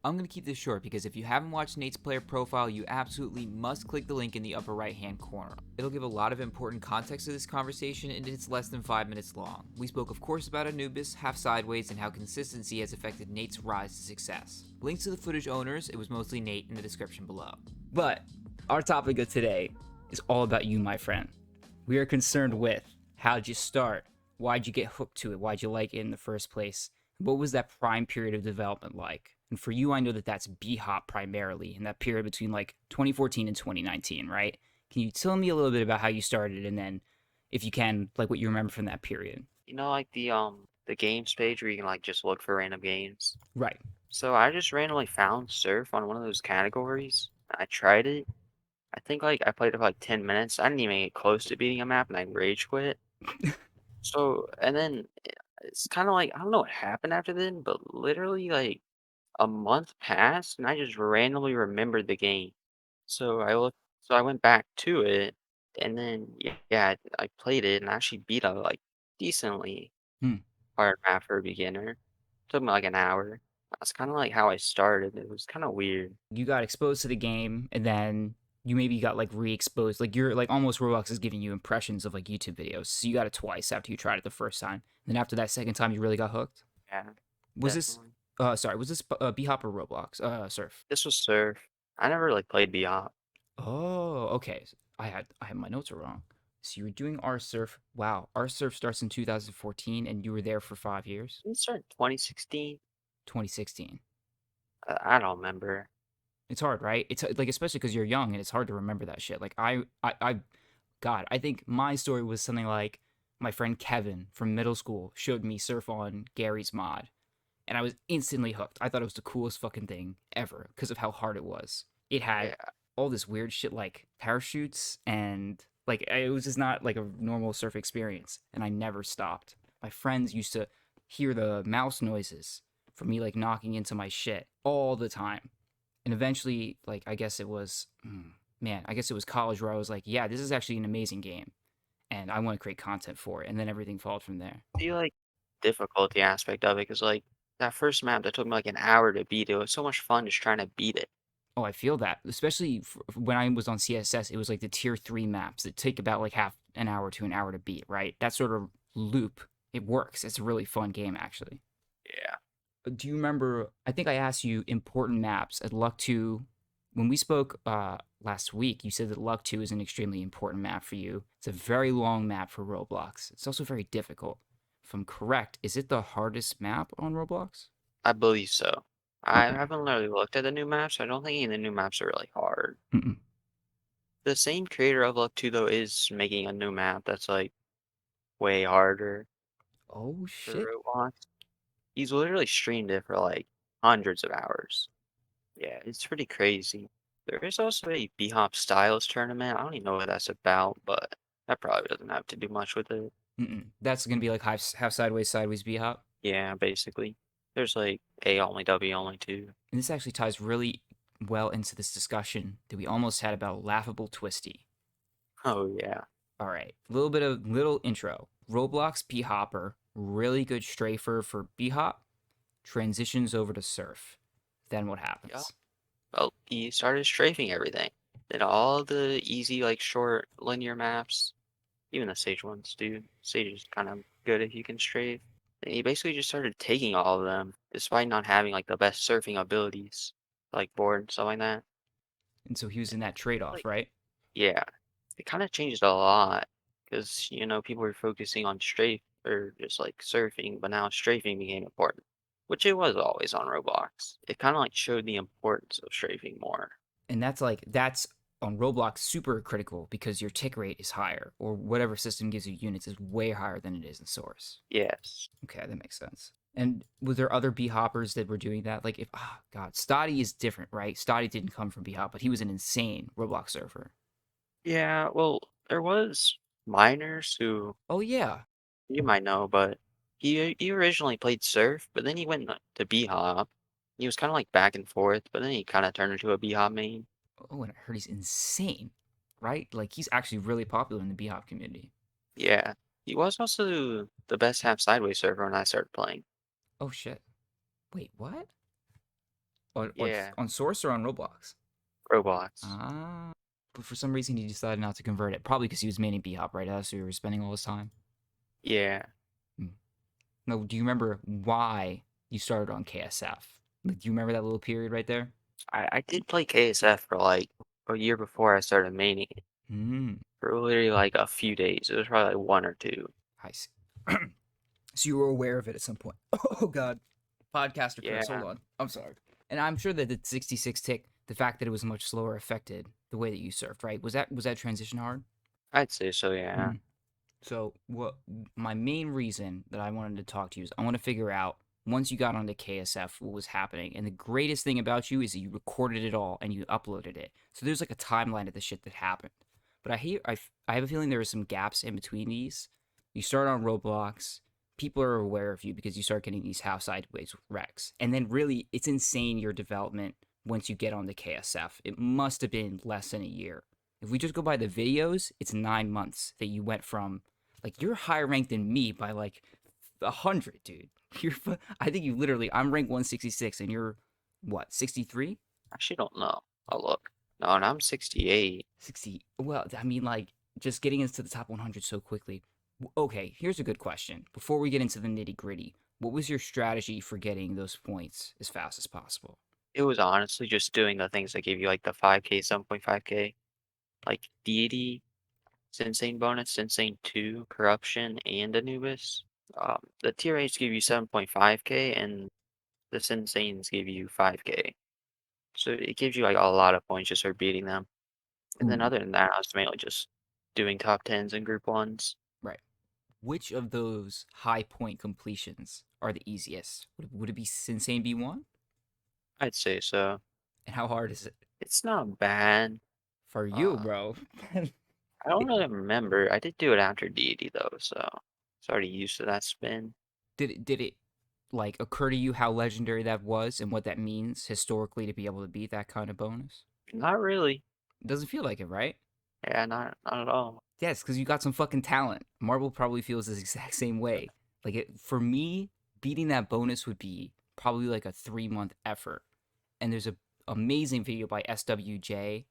I'm going to keep this short because if you haven't watched Nate's player profile, you absolutely must click the link in the upper right hand corner. It'll give a lot of important context to this conversation and it's less than 5 minutes long. We spoke, of course, about Anubis, half sideways, and how consistency has affected Nate's rise to success. Links to the footage owners, it was mostly Nate, in the description below. But our topic of today is all about you, my friend. We are concerned with how'd you start? Why'd you get hooked to it? Why'd you like it in the first place? What was that prime period of development like? And for you, I know that that's B-Hop primarily, in that period between like 2014 and 2019, right? Can you tell me a little bit about how you started, and then, if you can, like what you remember from that period? You know, like the games page where you can like just look for random games. Right. So I just randomly found surf on one of those categories. I tried it. I think like I played it for like 10 minutes. I didn't even get close to beating a map and I rage quit. So and then it's kind of like I don't know what happened after then, but literally like a month passed and I just randomly remembered the game. So I went back to it and then yeah, I played it and I actually beat a like decently Hmm. hard map for a beginner. Took me like an hour. That's kind of like how I started. It was kind of weird. You got exposed to the game, and then you maybe got like re-exposed. Like you're like almost Roblox is giving you impressions of like YouTube videos. So you got it twice after you tried it the first time. And then after that second time, you really got hooked. Yeah, Was this definitely. sorry, was this B-Hop or Roblox? Surf. This was surf. I never like played Beyond. Oh, okay. I had my notes are wrong. So you were doing R Surf. Wow, R Surf starts in 2014 and you were there for 5 years? It started 2016. 2016. I don't remember. It's hard, right? It's like especially cuz you're young and it's hard to remember that shit. Like I God, I think my story was something like my friend Kevin from middle school showed me Surf on Gary's mod and I was instantly hooked. I thought it was the coolest fucking thing ever because of how hard it was. It had Yeah, all this weird shit like parachutes and like it was just not like a normal surf experience and I never stopped. My friends used to hear the mouse noises from me like knocking into my shit all the time. And eventually like I guess it was man, I guess it was college where I was like, yeah, this is actually an amazing game and I want to create content for it and then everything followed from there. the like difficulty aspect of it because like that first map that took me like an hour to beat. It was so much fun just trying to beat it. Oh, I feel that, especially when I was on CSS, it was like the tier 3 maps that take about like half an hour to an hour to beat, right? That sort of loop, it works. It's a really fun game, actually. Yeah. Do you remember? I think I asked you important maps at Luck 2. When we spoke last week, you said that Luck 2 is an extremely important map for you. It's a very long map for Roblox. It's also very difficult. If I'm correct, is it the hardest map on Roblox? I believe so. I Okay. haven't really looked at the new maps. So I don't think any of the new maps are really hard. Mm-mm. The same creator of Luck 2 though is making a new map that's like way harder Oh, for shit. Roblox. He's literally streamed it for like hundreds of hours. Yeah, it's pretty crazy. There is also a B-Hop Styles tournament. I don't even know what that's about, but that probably doesn't have to do much with it. Mm-mm. That's going to be like half sideways, sideways B hop. Yeah, basically. There's like A only, W only too. And this actually ties really well into this discussion that we almost had about laughable twisty. Oh yeah. All right, a little bit of little intro. Roblox B Hopper, really good strafer for B Hop, transitions over to Surf. Then what Yeah. happens? Well, he started strafing everything. Did all the easy, like short linear maps. Even the Sage ones, dude. Sage is kind of good if you can strafe. And he basically just started taking all of them, despite not having like the best surfing abilities, like board and stuff like that. And so he was in that trade off, Like, right? yeah, it kind of changed a lot because people were focusing on strafe or just like surfing, but now strafing became important, which it was always on Roblox. It kind of like showed the importance of strafing more. And that's on Roblox super critical because your tick rate is higher, or whatever system gives you units is way higher than it is in Source. Yes. Okay, that makes sense. And was there other B hoppers that were doing that? Like if God, Stoddy is different, right? Stoddy didn't come from B hop, but he was an insane Roblox surfer. Yeah. Well, there was miners who Oh yeah. you might know, but he originally played surf, but then he went to b-hop. He was kind of like back and forth, but then he kind of turned into a b-hop main. Oh, and I heard he's insane, right? Like he's actually really popular in the B hop community. Yeah, he was also the best half sideways surfer when I started playing. Oh shit. Wait, what? Yeah, On Source or on Roblox? Roblox. Ah, but for some reason he decided not to convert it. Probably because he was maining B-Hop, right? That's where he was spending all his time. Yeah, Hmm. No, do you remember why you started on KSF? Like, do you remember that little period right there? I did play KSF for like a year before I started maining it Hmm. for literally like a few days. It was probably like 1 or 2. I see. So you were aware of it at some point. Oh God, podcaster Chris, hold Yeah, on. I'm sorry. And I'm sure that the 66 tick, the fact that it was much slower, affected the way that you surfed. Right? Was that transition hard? I'd say so. Yeah, Hmm. So what my main reason that I wanted to talk to you is I want to figure out once you got onto KSF what was happening. And the greatest thing about you is that you recorded it all and you uploaded it. So there's like a timeline of the shit that happened. But I have a feeling there are some gaps in between these. You start on Roblox, people are aware of you because you start getting these half sideways wrecks. And then really it's insane your development once you get onto KSF. It must have been less than a year. If we just go by the videos, it's 9 months that you went from like you're higher ranked than me by like 100, dude. You're I think you literally I'm ranked 166 and you're what 63, I actually don't know. I'll look. No, and I'm 68. 60. Well, I mean like just getting into the top 100 so quickly. Okay, here's a good question. Before we get into the nitty gritty, what was your strategy for getting those points as fast as possible? It was honestly just doing the things that give you like the 5K, 7.5K, like deity, Sensei bonus, Sensei 2, corruption, and Anubis. The tier 8s give you 7.5K, and the Senseins give you 5K. So it gives you like a lot of points just for beating them. And then Ooh, other than that, I was mainly just doing top 10s and group 1s. right. Which of those high point completions are the easiest? Would it be Insane B1? I'd say so. And how hard is it It's not bad. for you, Uh, bro? I don't It- really remember. I did do it after deity though, so it's already used to that spin. did it like occur to you how legendary that was and what that means historically to be able to beat that kind of bonus? Not really. It doesn't feel like it, right? Yeah, not at all. Yes, because you got some fucking talent. Marble probably feels the exact same way. Like for me, beating that bonus would be probably like a 3 month effort. And there's a amazing video by SWJ,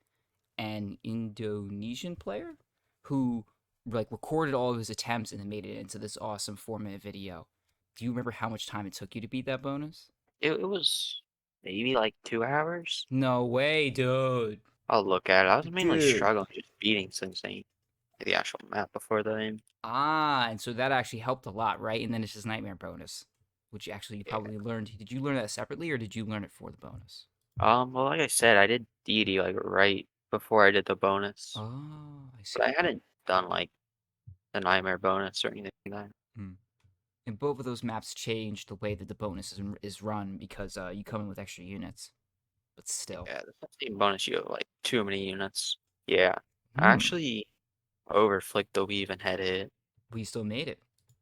an Indonesian player, who like recorded all of his attempts and then made it into this awesome 4 minute video. Do you remember how much time it took you to beat that bonus? It was maybe like 2 hours. No way, dude. I'll look at it. I was mainly Dude. struggling just beating Sensei, the actual map before the game. Ah, and so that actually helped a lot, right? And then it's just nightmare bonus, which actually you Yeah. probably learned. Did you learn that separately or did you learn it for the bonus? Well, like I said, I did deity like right before I did the bonus, Oh, I but I see. hadn't done like the nightmare bonus or anything like that. Hmm. And both of those maps change the way that the bonus is run because you come in with extra units, but still. Yeah, the same bonus you have like too many units. Yeah, I Hmm. actually overflicked the weave and head hit. But you still made it.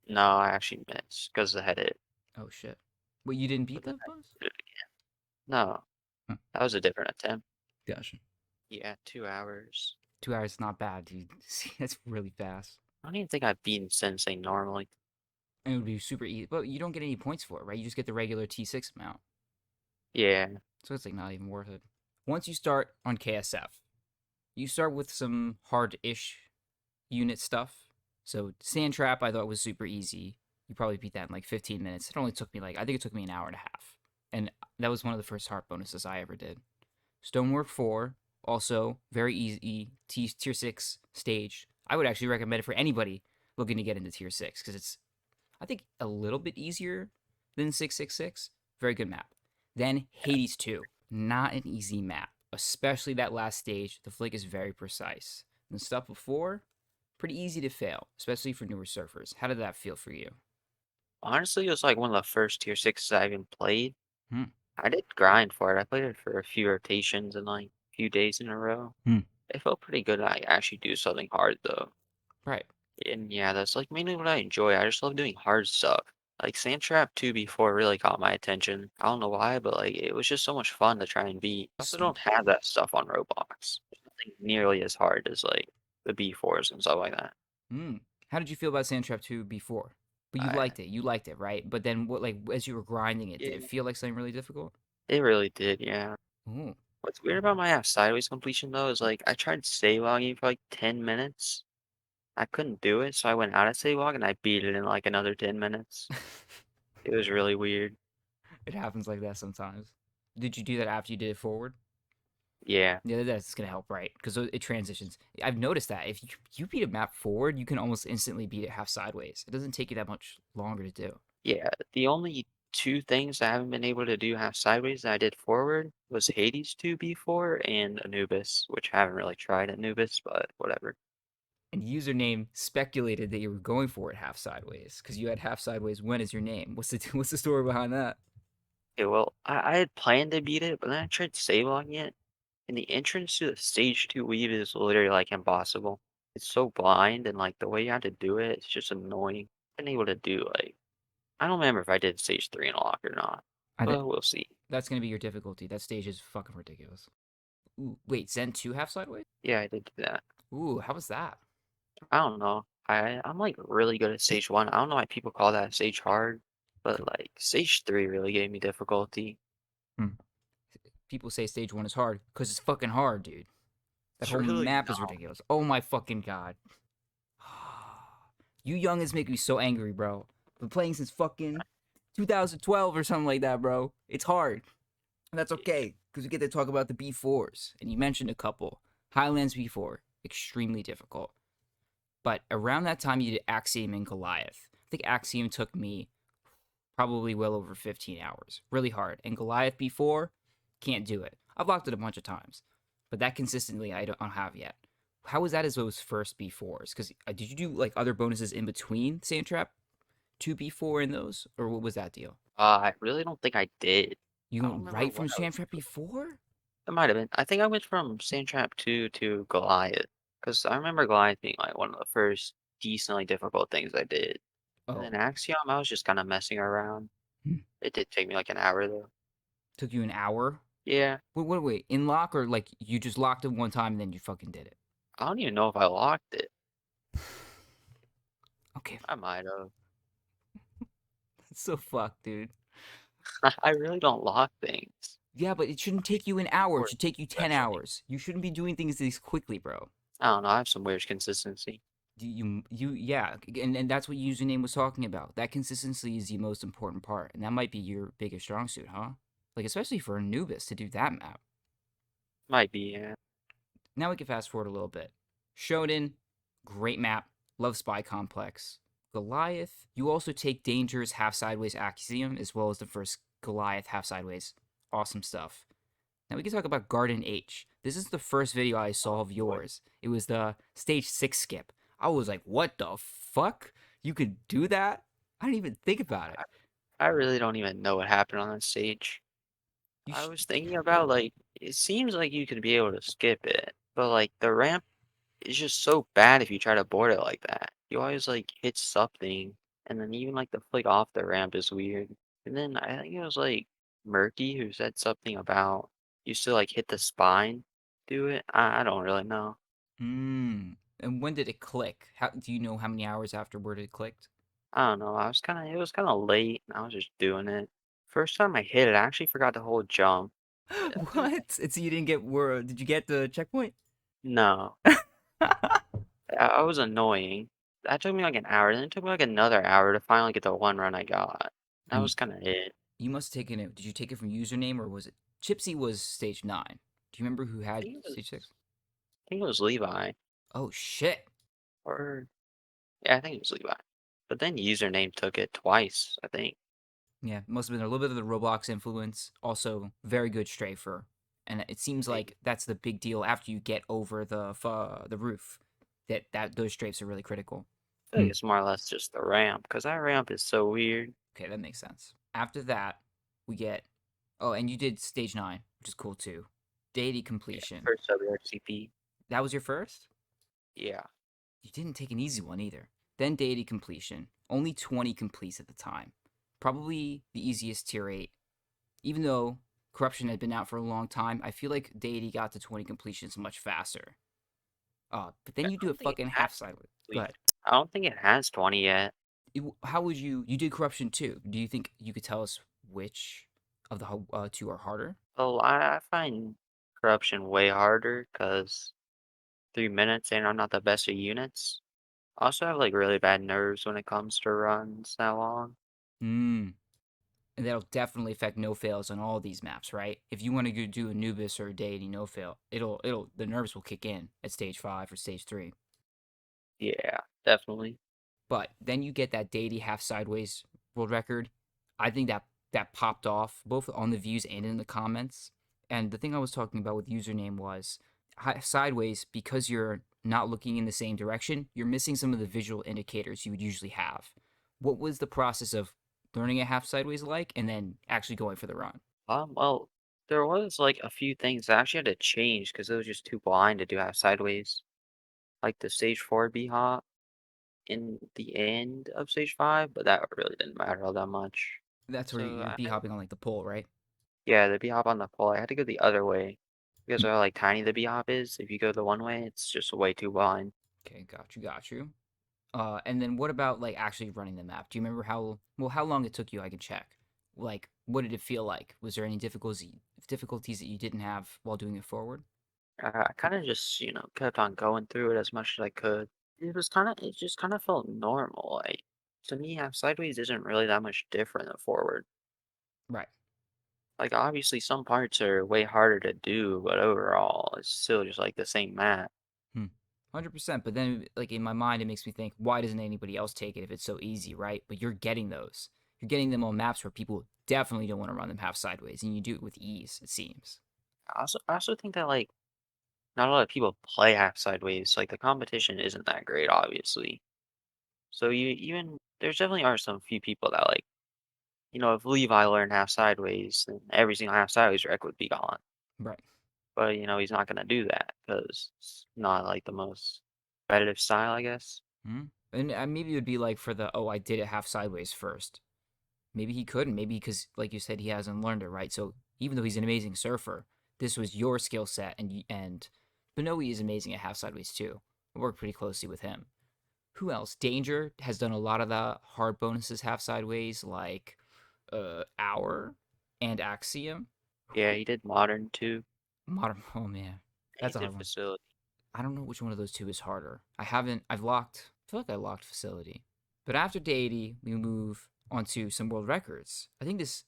No, I actually missed because the head hit. Oh shit. Wait, you didn't beat But then the I bonus? did it again. No, Huh. that was a different attempt. Gotcha. Yeah, 2 hours. 2 hours is not bad, dude. See, that's really fast. I don't even think I've beaten Sensei normally. And it would be super easy. But you don't get any points for it, right? You just get the regular T6 amount. Yeah, So it's like not even worth it. Once you start on KSF, you start with some hard-ish unit stuff. So Sand Trap I thought was super easy. You probably beat that in like 15 minutes. It only took me like I think it took me an hour and a half. And that was one of the first heart bonuses I ever did. Stonework 4, also very easy tier 6 stage. I would actually recommend it for anybody looking to get into tier 6 cuz it's I think a little bit easier than 666. Very good map. Then Hades 2. Not an easy map, especially that last stage. The flick is very precise. And the stuff before, pretty easy to fail, especially for newer surfers. How did that feel for you? honestly, it was like one of the first tier sixes I even played. Hmm. I did grind for it. I played it for a few rotations and like a few days in a row. Hmm. It felt pretty good. I actually do something hard though. Right. And yeah, that's like mainly what I enjoy. I just love doing hard stuff. Like Sand Trap 2 before really caught my attention. I don't know why, but like it was just so much fun to try and beat. I also don't have that stuff on Roblox. There's nothing nearly as hard as like the B4s and stuff like that. Hmm. How did you feel about Sand Trap 2 before? But you I liked it. You liked it, right? But then what like as you were grinding it, did it yeah, feel like something really difficult? It really did, yeah. Ooh. What's weird about my half sideways completion though is like I tried save logging for like 10 minutes. I couldn't do it, so I went out of save log and I beat it in like another 10 minutes. It was really weird. It happens like that sometimes. Did you do that after you did it forward? Yeah. Yeah, that's gonna help, right? Because it transitions. I've noticed that if you beat a map forward, you can almost instantly beat it half sideways. It doesn't take you that much longer to do. Yeah. The only two things I haven't been able to do half sideways that I did forward was Hades 2 before and Anubis, which I haven't really tried Anubis, but whatever. And username speculated that you were going for it half sideways because you had half sideways when is your name. What's the story behind that? Okay, well, I had planned to beat it, but then I tried save logging it, and the entrance to the stage 2 weave is literally like impossible. It's so blind, and like the way you have to do it, it's just annoying. Been able to do like I don't remember if I did stage 3 in a lock or not, I think but we'll see. that's gonna be your difficulty. That stage is fucking ridiculous. Ooh, wait, Zen 2 half sideways? Yeah, I did do that. Ooh, how was that? I don't know. I'm like really good at stage 1. I don't know why people call that stage hard, but like stage 3 really gave me difficulty. Hmm. People say stage 1 is hard because it's fucking hard, dude. That It's whole really map is not. ridiculous. Oh my fucking god. You youngins make me so angry, bro. Been playing since fucking 2012 or something like that, bro. It's hard. And that's Yeah. okay, because we get to talk about the B4s. And you mentioned a couple. Highlands B4, extremely difficult. But around that time, you did Axiom and Goliath. I think Axiom took me probably well over 15 hours. Really hard. And Goliath B4, can't do it. I've locked it a bunch of times. But that consistently, I don't have yet. How was that as those first B4s? Because did you do like other bonuses in between Sandtrap 2B4 and those? Or what was that deal? I really don't think I did. You I don't went remember right what from I was Sandtrap B4? It might have been. I think I went from Sandtrap 2 to Goliath, because I remember Goliath being like one of the first decently difficult things I did. And Oh, then Axiom, I was just kind of messing around. hmm. It did take me like an hour though. Took you an hour? Yeah, Wait. In lock or like you just locked it one time and then you fucking did it? I don't even know if I locked it. Okay, I might have. that's so fucked, dude. I really don't lock things. Yeah, but it shouldn't Like, take you an hour. It or should take you 10 especially. hours. You shouldn't be doing things this quickly, bro. I don't know. I have some weird consistency. Yeah, and that's what username was talking about. That consistency is the most important part, and that might be your biggest strong suit, huh? Like, especially for Anubis to do that map. Might be, yeah. Now we can fast forward a little bit. Shonen, great map. Love Spy Complex. Goliath, you also take Danger's half sideways Axiom as well as the first Goliath half sideways. Awesome stuff. Now we can talk about Garden H. This is the first video I Oh saw of boy. yours. It was the stage 6 skip. I was like, what the fuck? You could do that? I didn't even think about it. I, I really don't even know what happened on that stage. You I sh- was thinking about like it seems like you could be able to skip it, but like the ramp is just so bad if you try to board it like that. You always like hit something, and then even like the flick off the ramp is weird. And then I think it was like Murky who said something about you still like hit the spine, do it. I don't really know. And when did it click? How do you know how many hours afterward it clicked? I don't know. It was kind of late, and I was just doing it. First time I hit it, I actually forgot to hold jump. I think What? It's you didn't get where? Did you get the checkpoint? no. I was annoying. That took me like an hour, then it took me like another hour to finally get the one run I got. That And was kinda it. you must have taken it. Did you take it from username or was it Chipsy was stage 9? Do you remember who I had think it stage was 6? I think it was Levi, Oh shit. or yeah, I think it was Levi. But then username took it twice, I think. Yeah, must have been a little bit of the Roblox influence. Also, very good strafer, and it seems Maybe. like that's the big deal after you get over the roof. That those strafes are really critical. I feel like it's more or less just the ramp, because that ramp is so weird. Okay, that makes sense. After that, we get oh, and you did stage 9, which is cool too. Deity Yeah, completion. first WRCP. That was your first? Yeah. You didn't take an easy one either. Then deity completion. Only 20 completes at the time. Probably the easiest tier 8. Even though corruption had been out for a long time, I feel like deity got to 20 completions much faster. But then I you do a don't think it fucking has half sideways. Go complete. ahead. I don't think it has 20 yet. How would you did corruption too? Do you think you could tell us which of the two are harder? Well, I find corruption way harder because 3 minutes and I'm not the best at units. I also have like really bad nerves when it comes to runs that long. Hmm. And that'll definitely affect no fails on all these maps, right? If you want to go do Anubis or a deity no fail, it'll the nerves will kick in at stage 5 or stage 3. Yeah, definitely. But then you get that deity half sideways world record. I think that popped off both on the views and in the comments. And the thing I was talking about with username was sideways, because you're not looking in the same direction, you're missing some of the visual indicators you would usually have. What was the process of learning a half sideways like and then actually going for the run? Well, there was like a few things I actually had to change because it was just too blind to do half sideways. Like the stage 4 B hop in the end of stage 5, but that really didn't matter all that much. That's where So you're I b hopping on like the pole, right? Yeah, the B hop on the pole, I had to go the other way because of how like tiny the B hop is. If you go the one way, it's just way too blind. Okay, got you. And then what about like actually running the map? Do you remember how long it took you? I can check. Like, what did it feel like? Was there any difficulties that you didn't have while doing it forward? I kind of just, kept on going through it as much as I could. It just kind of felt normal. Like, to me, half sideways isn't really that much different than forward. Right. Like, obviously, some parts are way harder to do, but overall, it's still just like the same map. 100%. But then, like in my mind, it makes me think, why doesn't anybody else take it if it's so easy, right? But you're getting those. You're getting them on maps where people definitely don't want to run them half sideways, and you do it with ease. It seems. I also think that like not a lot of people play half sideways. Like the competition isn't that great, obviously. So you even there's definitely are some few people that like, if Levi learned half sideways, then every single half sideways wreck would be gone. Right. But he's not gonna do that because it's not like the most competitive style, I guess. Hmm. And maybe it would be like for the I did it half sideways first. Maybe he couldn't. Maybe because, like you said, he hasn't learned it, right? So even though he's an amazing surfer, this was your skill set, and Benoe is amazing at half sideways too. I work pretty closely with him. Who else? Danger has done a lot of the hard bonuses half sideways, like Hour and Axiom. Yeah, he did modern too. Modern. Oh man, And he that's a did hard one. facility. I don't know which one of those two is harder. I haven't. I've locked. I feel like I locked facility. But after deity, we move on to some world records. I think this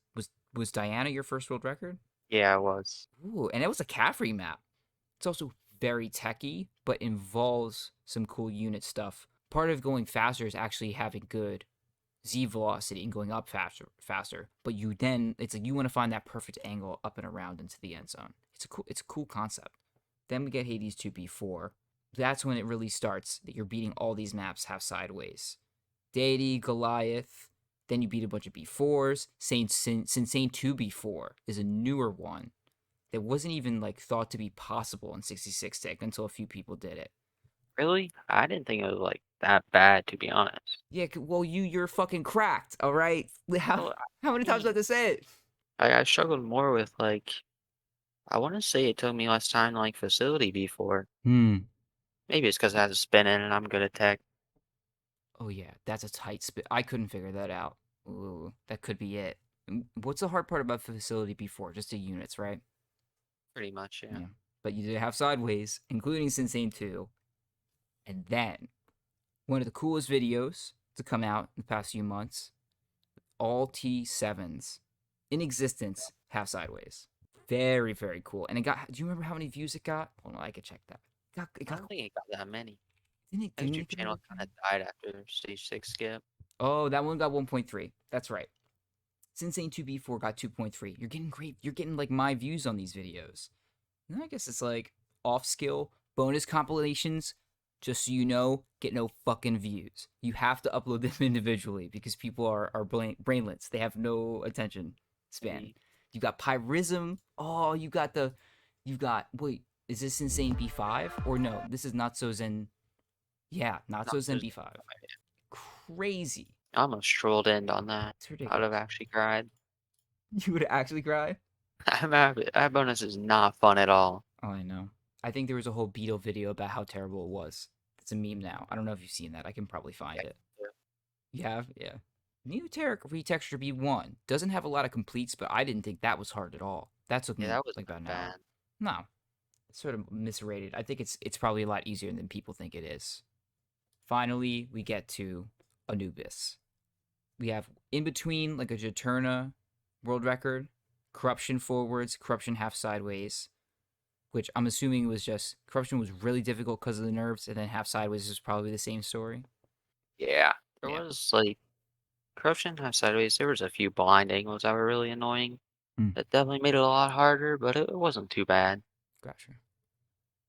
was Diana your first world record. Yeah, I was. Ooh, and it was a Caffrey map. It's also very techy, but involves some cool unit stuff. Part of going faster is actually having good Z velocity and going up faster. But you then it's like you want to find that perfect angle up and around into the end zone. It's a cool concept. Then we get Hades 2B4. That's when it really starts that you're beating all these maps half sideways. Deity, Goliath, then you beat a bunch of B4s. Insane 2B4 is a newer one that wasn't even like thought to be possible in 66 tick until a few people did it. Really? I didn't think it was like that bad, to be honest. Yeah, well, you're fucking cracked, all right? How Well, how many times do I me, have to say it? I struggled more with like I want to say it took me less time to like facility before. Hmm. Maybe it's because it has a spin in and I'm good at tech. Oh yeah, that's a tight spit. I couldn't figure that out. Ooh, that could be it. What's the hard part about facility before? Just the units, right? Pretty much, yeah. Yeah. But you did have sideways, including Sensane 2. And then, one of the coolest videos to come out in the past few months, all T7s in existence have sideways. Very, very cool. And it got, do you remember how many views it got? Hold on, I could check that. It I got, don't think it got that many. didn't My it YouTube get over channel kind 3? of died after stage 6 skip. Oh, that one got 1.3. That's right. Insane 2B4 got 2.3. You're getting great. You're getting like my views on these videos. And I guess it's like off skill bonus compilations. Just so you know, get no fucking views. You have to upload them individually because people are brainlets. They have no attention span. Maybe You got Pyrism. Oh, you got. Wait, is this Insane B5 or no? This is not so Zen. Yeah, not not so Zen just B5. Crazy. I almost strolled in on that. It's I'd have ridiculous. actually cried. You would actually cry. That bonus is not fun at all. Oh, I know. I think there was a whole Beetle video about how terrible it was. It's a meme now. I don't know if you've seen that. I can probably find Yeah. it. You have? Yeah. New Terra Texture B1 doesn't have a lot of completes, but I didn't think that was hard at all. That took Yeah, me that wasn't like about that an hour. bad. No, it's sort of misrated. I think it's probably a lot easier than people think it is. Finally, we get to Anubis. We have in between like a Jaturna world record, corruption forwards, corruption half sideways, which I'm assuming was just corruption was really difficult because of the nerfs, and then half sideways is probably the same story. Yeah, there Yeah. was like corruption half sideways. There was a few blind angles that were really annoying. Mm, That definitely made it a lot harder, but it wasn't too bad. gotcha.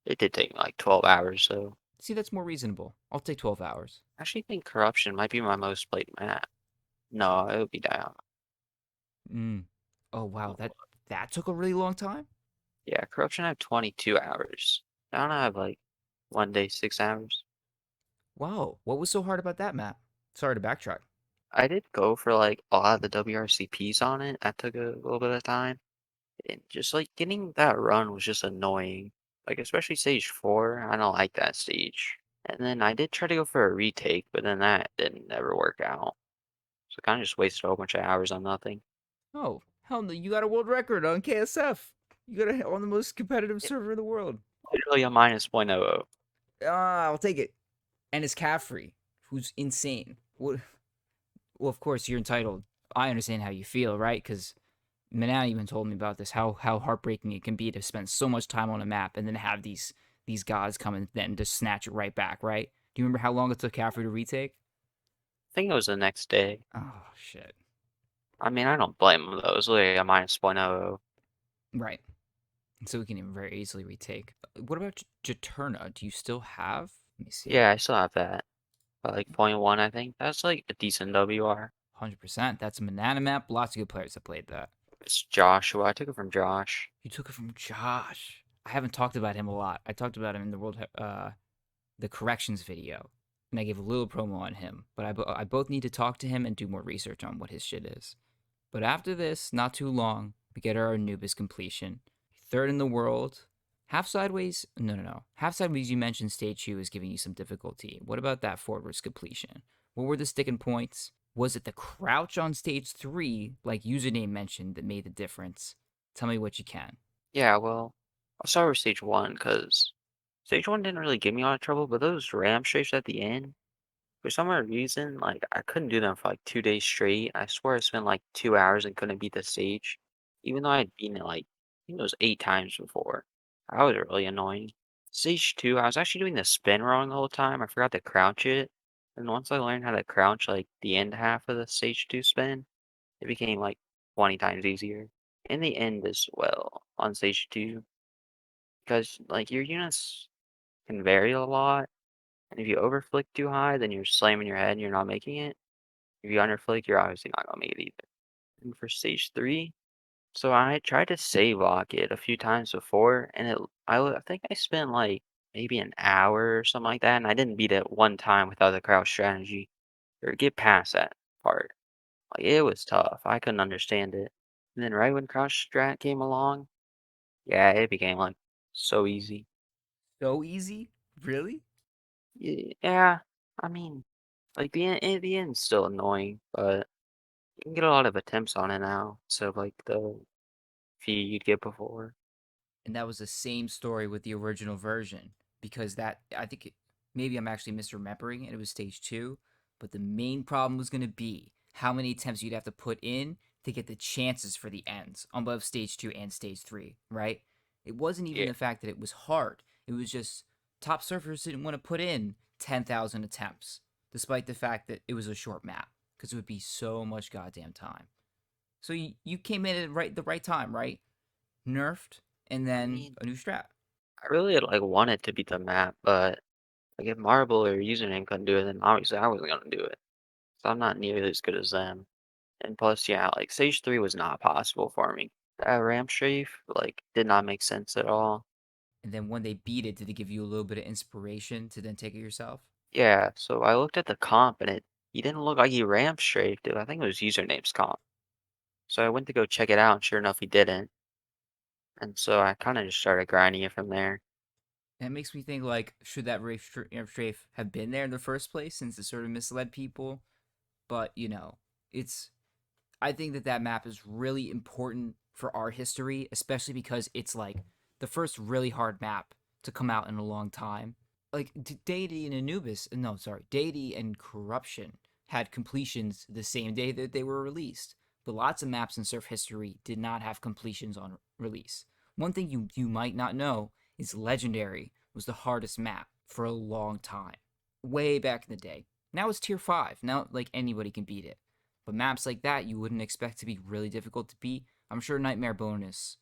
It did take me like 12 hours, so See, that's more reasonable. I'll take 12 hours. I actually think corruption might be my most played map. No, it would be down. Mm. Oh wow, that took a really long time. Yeah, corruption I have 22 hours. Down I have like 1 day, 6 hours. Wow, what was so hard about that map? Sorry to backtrack. I did go for like a lot of the WRCPs on it. That took a little bit of time. And just like getting that run was just annoying. Like especially stage 4, I don't like that stage. And then I did try to go for a retake, but then that didn't ever work out. So kind of just wasted a whole bunch of hours on nothing. Oh hell no, you got a world record on KSF. You got a on the most competitive Yeah, server in the world. literally a minus point oh. Ah, I'll take it. And it's Caffrey, who's insane. What? Well, of course you're entitled. I understand how you feel, right? Because Manana even told me about this. How heartbreaking it can be to spend so much time on a map and then have these gods come and then just snatch it right back, right? Do you remember how long it took Caffrey to retake? I think it was the next day. Oh shit. I mean, I don't blame him though. It was literally a minus point oh. Right. So we can even very easily retake. What about Jaturna? Do you still have? Let me see. Yeah, I still have that. Like point one, I think. That's like a decent WR. 100%. That's a Manana map. Lots of good players have played that. It's Joshua. I took it from Josh. You took it from Josh. I haven't talked about him a lot. I talked about him in the corrections video, and I gave a little promo on him. But I both need to talk to him and do more research on what his shit is. But after this, not too long, we get our Anubis completion. Third in the world. Half sideways? No, no, no. Half sideways, you mentioned stage 2 is giving you some difficulty. What about that forwards completion? What were the sticking points? Was it the crouch on stage 3, like username mentioned, that made the difference? Tell me what you can. Yeah, well, I'll start with stage one because stage one didn't really give me a lot of trouble, but those ram strafes at the end, for some odd reason, like I couldn't do them for like 2 days straight. I swear I spent like 2 hours and couldn't beat the stage, even though I had beaten it like I think it was 8 times before. That was really annoying. Stage two, I was actually doing the spin wrong the whole time. I forgot to crouch it, and once I learned how to crouch like the end half of the stage two spin, it became like 20 times easier. In the end as well on stage two, because like your units can vary a lot, and if you overflick too high, then you're slamming your head and you're not making it. If you underflick, you're obviously not gonna make it either. And for stage three, so I tried to save lock it a few times before, and I think I spent like maybe an hour or something like that, and I didn't beat it one time without the crouch strategy or get past that part. Like it was tough. I couldn't understand it. And then right when crouch strat came along, yeah, it became like so easy. So easy? Really? Yeah, I mean, like the end's still annoying, but you can get a lot of attempts on it now. So like the few you'd get before. And that was the same story with the original version because that I think maybe I'm actually misremembering it. It was stage 2, but the main problem was going to be how many attempts you'd have to put in to get the chances for the ends on both stage 2 and stage 3, right? It wasn't even Yeah, the fact that it was hard. It was just top surfers didn't want to put in 10,000 attempts despite the fact that it was a short map because it would be so much goddamn time. So you came in at the right time, right? Nerfed, and I then mean, a new strat. I really like wanted to beat the map, but like if Marble or Username couldn't do it, then obviously I wasn't gonna do it. So I'm not nearly as good as them. And plus, yeah, like stage three was not possible for me. That ramp strafe like did not make sense at all. And then when they beat it, did it give you a little bit of inspiration to then take it yourself? Yeah, so I looked at the comp and he didn't look like he ramp strafed it. I think it was Username's comp. So I went to go check it out, and sure enough, he didn't. And so I kind of just started grinding it from there. And it makes me think like, should that strafe have been there in the first place since it sort of misled people? But It's I think that map is really important for our history, especially because it's like the first really hard map to come out in a long time. Like Deity and Anubis, no, sorry, Deity and Corruption had completions the same day that they were released. But lots of maps in surf history did not have completions on release. One thing you might not know is Legendary was the hardest map for a long time, way back in the day. Now it's tier 5. Now, like, anybody can beat it. But maps like that you wouldn't expect to be really difficult to beat. I'm sure Nightmare Bonus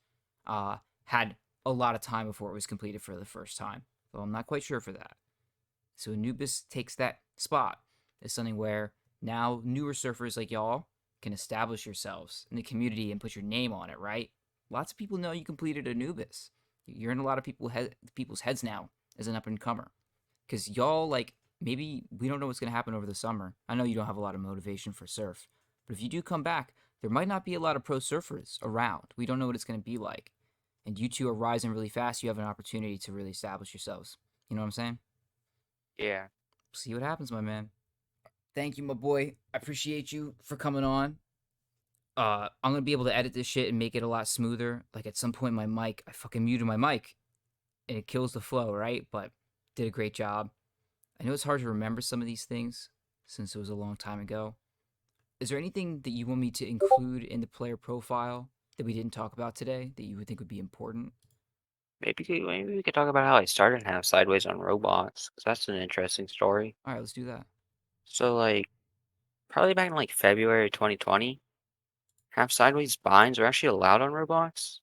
had a lot of time before it was completed for the first time. Though I'm not quite sure for that. So Anubis takes that spot as something where now newer surfers like y'all can establish yourselves in the community and put your name on it, right? Lots of people know you completed Anubis. You're in a lot of people's heads now as an up and comer. Because y'all, like, maybe we don't know what's going to happen over the summer. I know you don't have a lot of motivation for surf. But if you do come back, there might not be a lot of pro surfers around. We don't know what it's going to be like. And you two are rising really fast. You have an opportunity to really establish yourselves. You know what I'm saying? Yeah. See what happens, my man. Thank you, my boy. I appreciate you for coming on. I'm gonna be able to edit this shit and make it a lot smoother. Like at some point, I fucking muted my mic, and it kills the flow, right? But did a great job. I know it's hard to remember some of these things since it was a long time ago. Is there anything that you want me to include in the player profile that we didn't talk about today that you would think would be important? Maybe we could talk about how I started Half Sideways on Roblox, 'cause that's an interesting story. All right, let's do that. So, like, probably back in, like, February 2020, Half Sideways binds were actually allowed on Roblox,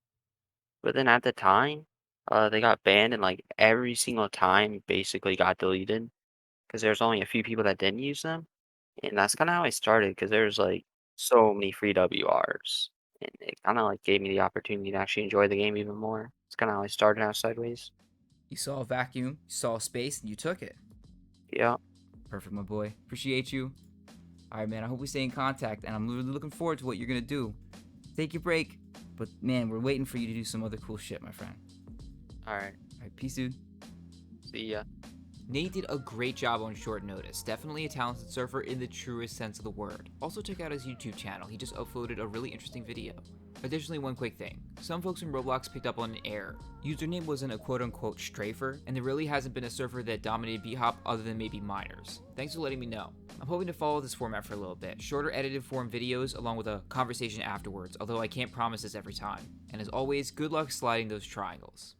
but then at the time, they got banned and, like, every single time basically got deleted because there's only a few people that didn't use them, and that's kinda how I started because there's, like, so many free WRs, and it kinda, like, gave me the opportunity to actually enjoy the game even more. It's kinda how I started Half Sideways. You saw a vacuum, you saw a space, and you took it. Yeah. Perfect, my boy. Appreciate you. All right, man. I hope we stay in contact, and I'm really looking forward to what you're gonna do. Take your break, but man, we're waiting for you to do some other cool shit, my friend. Alright. All right, peace, dude. See ya. Nate did a great job on short notice. Definitely a talented surfer in the truest sense of the word. Also check out his YouTube channel. He just uploaded a really interesting video. Additionally, one quick thing. Some folks in Roblox picked up on an error. Username wasn't a quote-unquote strafer, and there really hasn't been a surfer that dominated beat hop other than maybe miners. Thanks for letting me know. I'm hoping to follow this format for a little bit. Shorter edited form videos along with a conversation afterwards, although I can't promise this every time. And as always, good luck sliding those triangles.